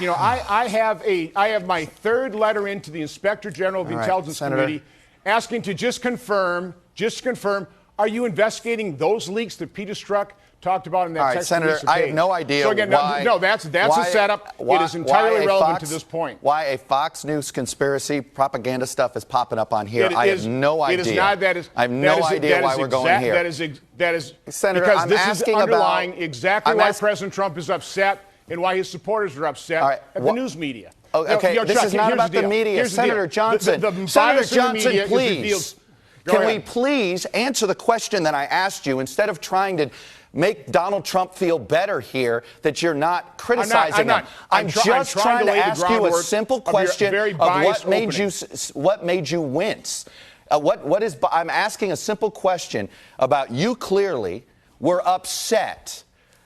You know, I have my third letter into the Inspector General of the Intelligence Committee asking to just confirm, are you investigating those leaks that Peter Strzok talked about in that text? Senator, I have no idea so again, why. No, that's a setup. It is entirely irrelevant to this point. Why a Fox News conspiracy propaganda stuff is popping up on here, I have no idea. It is not. I have no idea why we're going here. That is Senator, because I'm this asking is underlying about, exactly why President Trump is upset and why his supporters are upset at the news media. Okay, this is not about the media. Senator Johnson, please. Can we please answer the question that I asked you instead of trying to make Donald Trump feel better here that you're not criticizing him? I'm just trying to ask you a simple question of what made you wince. I'm asking a simple question about you clearly were upset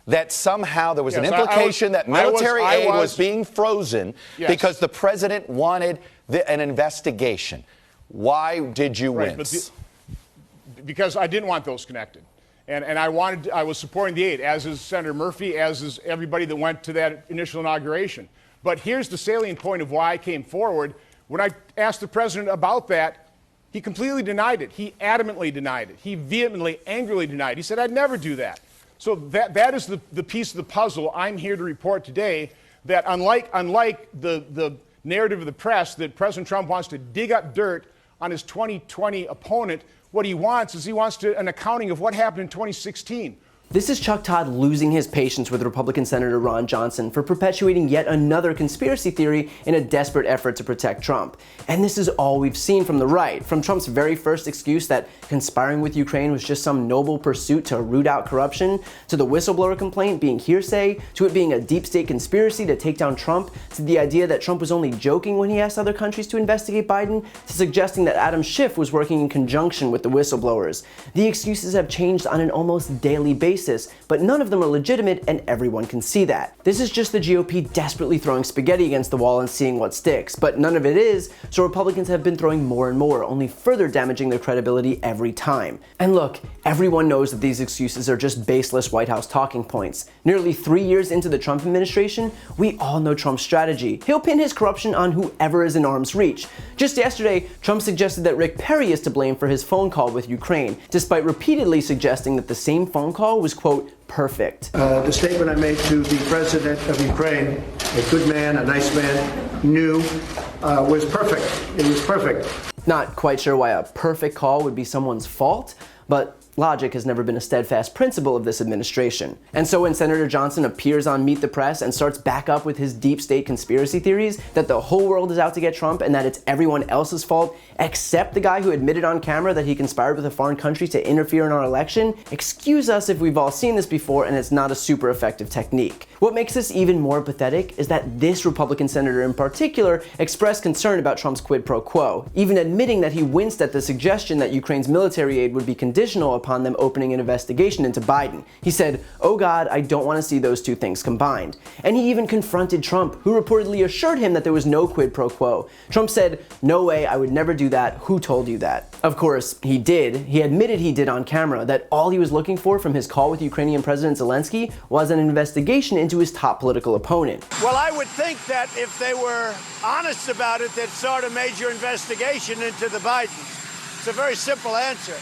that somehow there was an implication that military aid was being frozen because the president wanted an investigation. Why did you wince? Because I didn't want those connected. And I was supporting the aid, as is Senator Murphy, as is everybody that went to that initial inauguration. But here's the salient point of why I came forward. When I asked the president about that, he completely denied it. He adamantly denied it. He vehemently, angrily denied it. He said, I'd never do that. So that is the piece of the puzzle I'm here to report today, that unlike the narrative of the press that President Trump wants to dig up dirt on his 2020 opponent, what he wants is an accounting of what happened in 2016. This is Chuck Todd losing his patience with Republican Senator Ron Johnson for perpetuating yet another conspiracy theory in a desperate effort to protect Trump. And this is all we've seen from the right, from Trump's very first excuse that conspiring with Ukraine was just some noble pursuit to root out corruption, to the whistleblower complaint being hearsay, to it being a deep state conspiracy to take down Trump, to the idea that Trump was only joking when he asked other countries to investigate Biden, to suggesting that Adam Schiff was working in conjunction with the whistleblowers. The excuses have changed on an almost daily basis, but none of them are legitimate, and everyone can see that. This is just the GOP desperately throwing spaghetti against the wall and seeing what sticks, but none of it is, so Republicans have been throwing more and more, only further damaging their credibility every time. And look, everyone knows that these excuses are just baseless White House talking points. Nearly 3 years into the Trump administration, we all know Trump's strategy. He'll pin his corruption on whoever is in arm's reach. Just yesterday, Trump suggested that Rick Perry is to blame for his phone call with Ukraine, despite repeatedly suggesting that the same phone call was, quote, perfect. The statement I made to the president of Ukraine, a good man, a nice man, knew was perfect. It was perfect. Not quite sure why a perfect call would be someone's fault, but logic has never been a steadfast principle of this administration. And so when Senator Johnson appears on Meet the Press and starts back up with his deep state conspiracy theories that the whole world is out to get Trump and that it's everyone else's fault except the guy who admitted on camera that he conspired with a foreign country to interfere in our election, excuse us if we've all seen this before and it's not a super effective technique. What makes this even more pathetic is that this Republican senator in particular expressed concern about Trump's quid pro quo, even admitting that he winced at the suggestion that Ukraine's military aid would be conditional upon them opening an investigation into Biden. He said, "Oh God, I don't want to see those two things combined." And he even confronted Trump, who reportedly assured him that there was no quid pro quo. Trump said, "No way, I would never do that. Who told you that?" Of course, he did. He admitted he did on camera that all he was looking for from his call with Ukrainian President Zelensky was an investigation into his top political opponent. Well, I would think that if they were honest about it, they'd start a major investigation into the Bidens. It's a very simple answer.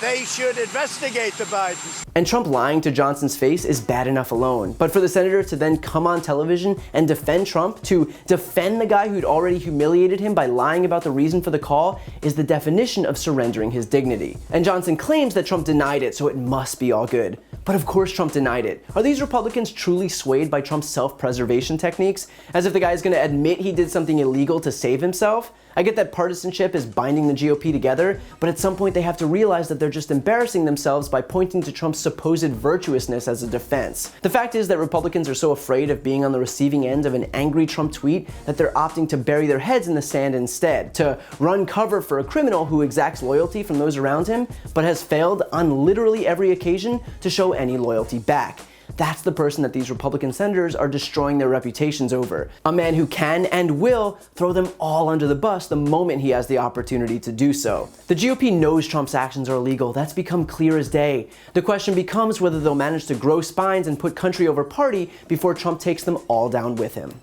They should investigate the Bidens. And Trump lying to Johnson's face is bad enough alone. But for the senator to then come on television and defend Trump, to defend the guy who'd already humiliated him by lying about the reason for the call, is the definition of surrendering his dignity. And Johnson claims that Trump denied it, so it must be all good. But of course Trump denied it. Are these Republicans truly swayed by Trump's self-preservation techniques? As if the guy's gonna admit he did something illegal to save himself? I get that partisanship is binding the GOP together, but at some point they have to realize that they're just embarrassing themselves by pointing to Trump's supposed virtuousness as a defense. The fact is that Republicans are so afraid of being on the receiving end of an angry Trump tweet that they're opting to bury their heads in the sand instead, to run cover for a criminal who exacts loyalty from those around him, but has failed on literally every occasion to show any loyalty back. that's the person that these Republican senators are destroying their reputations over. A man who can and will throw them all under the bus the moment he has the opportunity to do so. The GOP knows Trump's actions are illegal. That's become clear as day. The question becomes whether they'll manage to grow spines and put country over party before Trump takes them all down with him.